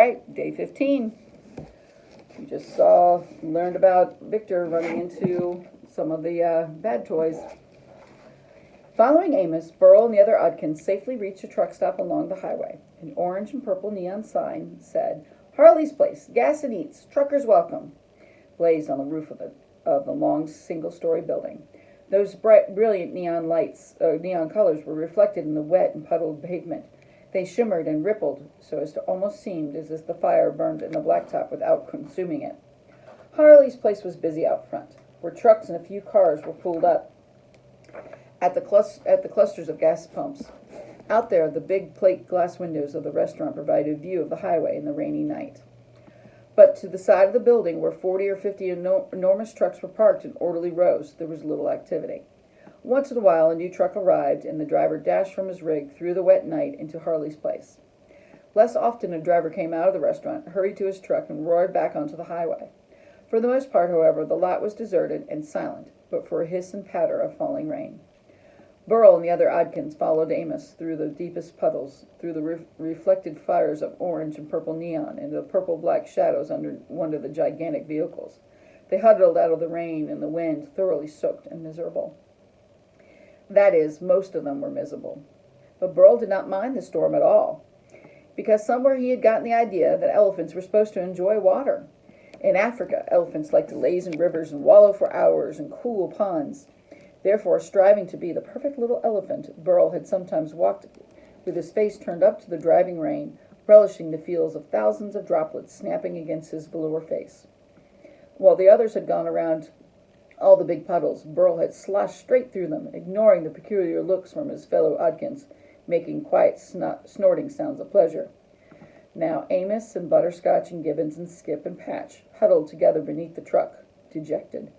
right, day 15. We just learned about Victor running into some of the bad toys. Following Amos, Burl and the other Oddkins safely reached a truck stop along the highway. An orange and purple neon sign said, "Harley's Place, gas and eats, truckers welcome," blazed on the roof of the long single-story building. Those bright, brilliant neon colors were reflected in the wet and puddled pavement. They shimmered and rippled so as to almost seem as if the fire burned in the blacktop without consuming it. Harley's Place was busy out front, where trucks and a few cars were pulled up at the clusters of gas pumps. Out there, the big plate glass windows of the restaurant provided a view of the highway in the rainy night. But to the side of the building, where 40 or 50 enormous trucks were parked in orderly rows, there was little activity. Once in a while, a new truck arrived, and the driver dashed from his rig through the wet night into Harley's Place. Less often, a driver came out of the restaurant, hurried to his truck, and roared back onto the highway. For the most part, however, the lot was deserted and silent, but for a hiss and patter of falling rain. Burl and the other Oddkins followed Amos through the deepest puddles, through the reflected fires of orange and purple neon, and the purple-black shadows under one of the gigantic vehicles. They huddled out of the rain and the wind, thoroughly soaked and miserable. That is, most of them were miserable. But Burl did not mind the storm at all, because somewhere he had gotten the idea that elephants were supposed to enjoy water. In Africa, elephants like to laze in rivers and wallow for hours in cool ponds. Therefore, striving to be the perfect little elephant, Burl had sometimes walked with his face turned up to the driving rain, relishing the feels of thousands of droplets snapping against his velour face. While the others had gone around all the big puddles, Burl had sloshed straight through them, ignoring the peculiar looks from his fellow Oddkins, making quiet snorting sounds of pleasure. Now Amos and Butterscotch and Gibbons and Skip and Patch huddled together beneath the truck, dejected.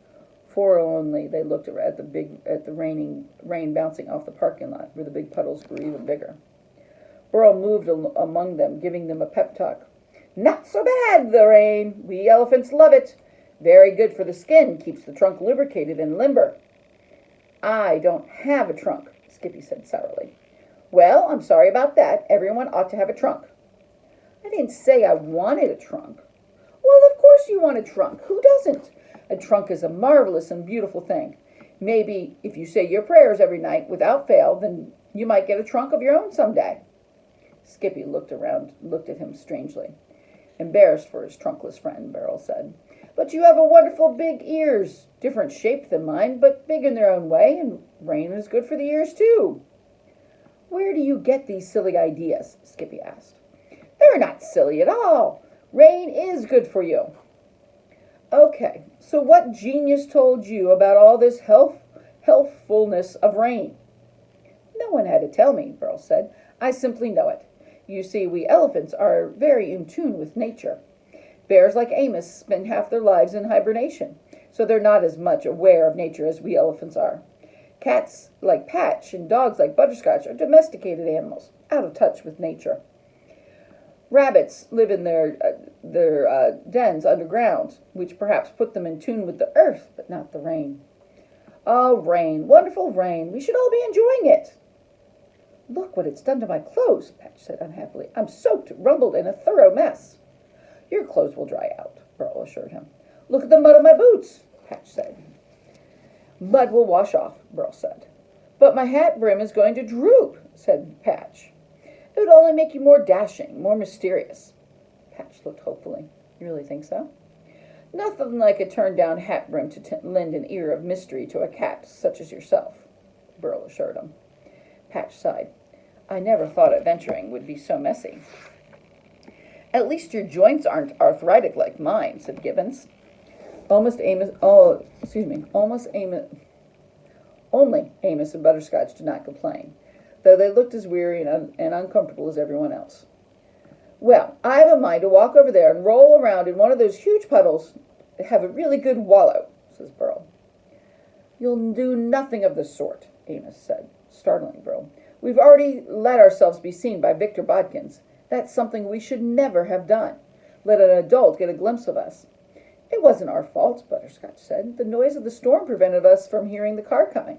Forlornly they looked at the rain bouncing off the parking lot, where the big puddles grew even bigger. Burl moved among them, giving them a pep talk. "Not so bad, the rain. We elephants love it. Very good for the skin, keeps the trunk lubricated and limber." "I don't have a trunk," Skippy said sourly. "Well, I'm sorry about that. Everyone ought to have a trunk." "I didn't say I wanted a trunk." "Well, of course you want a trunk. Who doesn't? A trunk is a marvelous and beautiful thing. Maybe if you say your prayers every night without fail, then you might get a trunk of your own someday." Skippy looked at him strangely. "Embarrassed for his trunkless friend," Burl said. "But you have a wonderful big ears, different shape than mine, but big in their own way, and rain is good for the ears too." "Where do you get these silly ideas?" Skippy asked. "They're not silly at all. Rain is good for you." "Okay, so what genius told you about all this healthfulness of rain?" "No one had to tell me," Burl said. "I simply know it. You see, we elephants are very in tune with nature. Bears like Amos spend half their lives in hibernation, so they're not as much aware of nature as we elephants are. Cats like Patch and dogs like Butterscotch are domesticated animals, out of touch with nature. Rabbits live in their dens underground, which perhaps put them in tune with the earth, but not the rain." "Oh, rain, wonderful rain. We should all be enjoying it." "Look what it's done to my clothes," Patch said unhappily. "I'm soaked, rumbled, and a thorough mess." "Your clothes will dry out," Burl assured him. "Look at the mud on my boots," Patch said. "Mud will wash off," Burl said. "But my hat brim is going to droop," said Patch. "It would only make you more dashing, more mysterious." Patch looked hopefully. "You really think so?" "Nothing like a turned-down hat brim to lend an ear of mystery to a cat such as yourself," Burl assured him. Patch sighed. "I never thought adventuring would be so messy." "At least your joints aren't arthritic like mine," said Gibbons. Only Amos and Butterscotch did not complain, though they looked as weary and uncomfortable as everyone else. "Well, I have a mind to walk over there and roll around in one of those huge puddles and have a really good wallow," says Burl. "You'll do nothing of the sort," Amos said, startling Burl. "We've already let ourselves be seen by Victor Bodkins. That's something we should never have done. Let an adult get a glimpse of us." "It wasn't our fault," Butterscotch said. "The noise of the storm prevented us from hearing the car coming.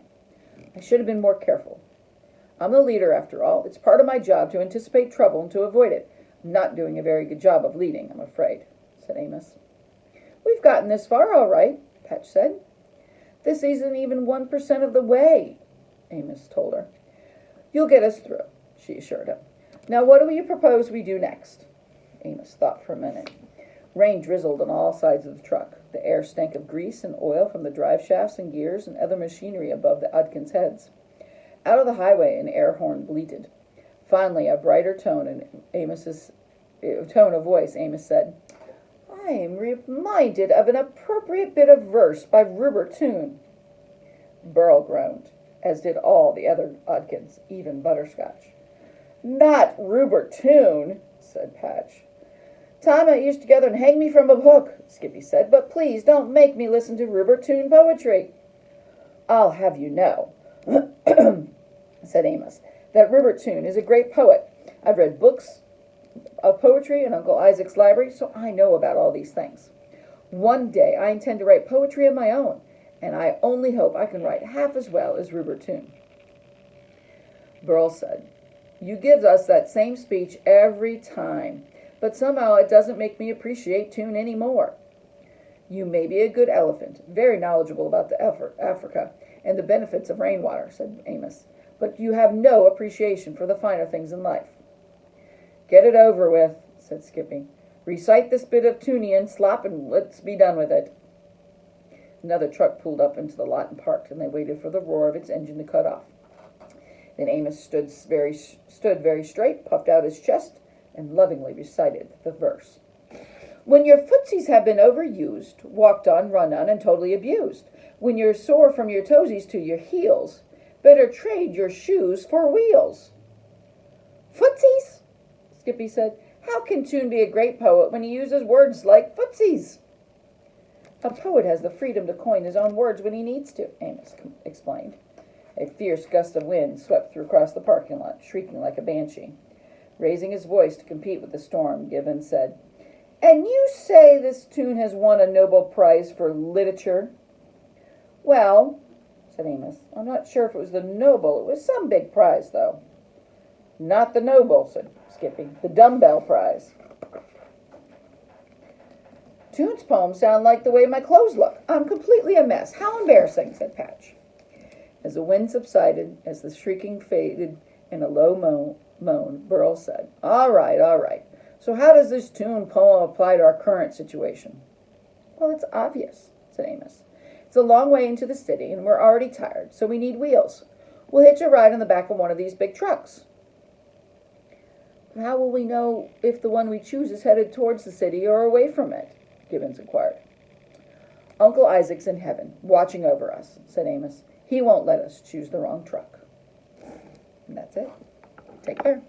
I should have been more careful. I'm the leader, after all. It's part of my job to anticipate trouble and to avoid it. Not doing a very good job of leading, I'm afraid, said Amos. We've gotten this far all right, Patch said. This isn't even 1% of the way, Amos told her. You'll get us through, she assured him. Now what do you propose we do next? Amos thought for a minute. Rain drizzled on all sides of the truck. The air stank of grease and oil from the drive shafts and gears and other machinery above the Oddkins' heads. Out of the highway an air horn bleated. Finally, a brighter tone of voice, Amos said, I am reminded of an appropriate bit of verse by Rupert Toone. Burl groaned, as did all the other Oddkins, even Butterscotch. Not Rupert Toone, said Patch. Time I used to gather and hang me from a hook, Skippy said, but please don't make me listen to Rupert Toone poetry. I'll have you know, said Amos, that Rupert Toone is a great poet. I've read books of poetry in Uncle Isaac's library, so I know about all these things. One day I intend to write poetry of my own, and I only hope I can write half as well as Rupert Toone. Burl said, You give us that same speech every time, but somehow it doesn't make me appreciate Toone any more. You may be a good elephant, very knowledgeable about the Africa and the benefits of rainwater, said Amos, but you have no appreciation for the finer things in life. Get it over with, said Skippy. Recite this bit of Toonian slop and let's be done with it. Another truck pulled up into the lot and parked, and they waited for the roar of its engine to cut off. Then Amos stood very straight, puffed out his chest, and lovingly recited the verse. When your footsies have been overused, walked on, run on, and totally abused, when you're sore from your toesies to your heels, better trade your shoes for wheels. Footsies? Skippy said. How can Toone be a great poet when he uses words like footsies? A poet has the freedom to coin his own words when he needs to, Amos explained. A fierce gust of wind swept through across the parking lot, shrieking like a banshee. Raising his voice to compete with the storm, Gibbon said, And you say this Toone has won a Nobel Prize for literature? Well, said Amos, I'm not sure if it was the Nobel. It was some big prize, though. Not the Nobel, said Skippy. The Dumbbell Prize. Toone's poems sound like the way my clothes look. I'm completely a mess. How embarrassing, said Patch. As the wind subsided, as the shrieking faded in a low moan, Burl said, All right. So how does this Toone poem apply to our current situation? Well, it's obvious, said Amos. It's a long way into the city, and we're already tired, so we need wheels. We'll hitch a ride on the back of one of these big trucks. But how will we know if the one we choose is headed towards the city or away from it? Gibbons inquired. Uncle Isaac's in heaven, watching over us, said Amos. He won't let us choose the wrong truck. And that's it. Take care.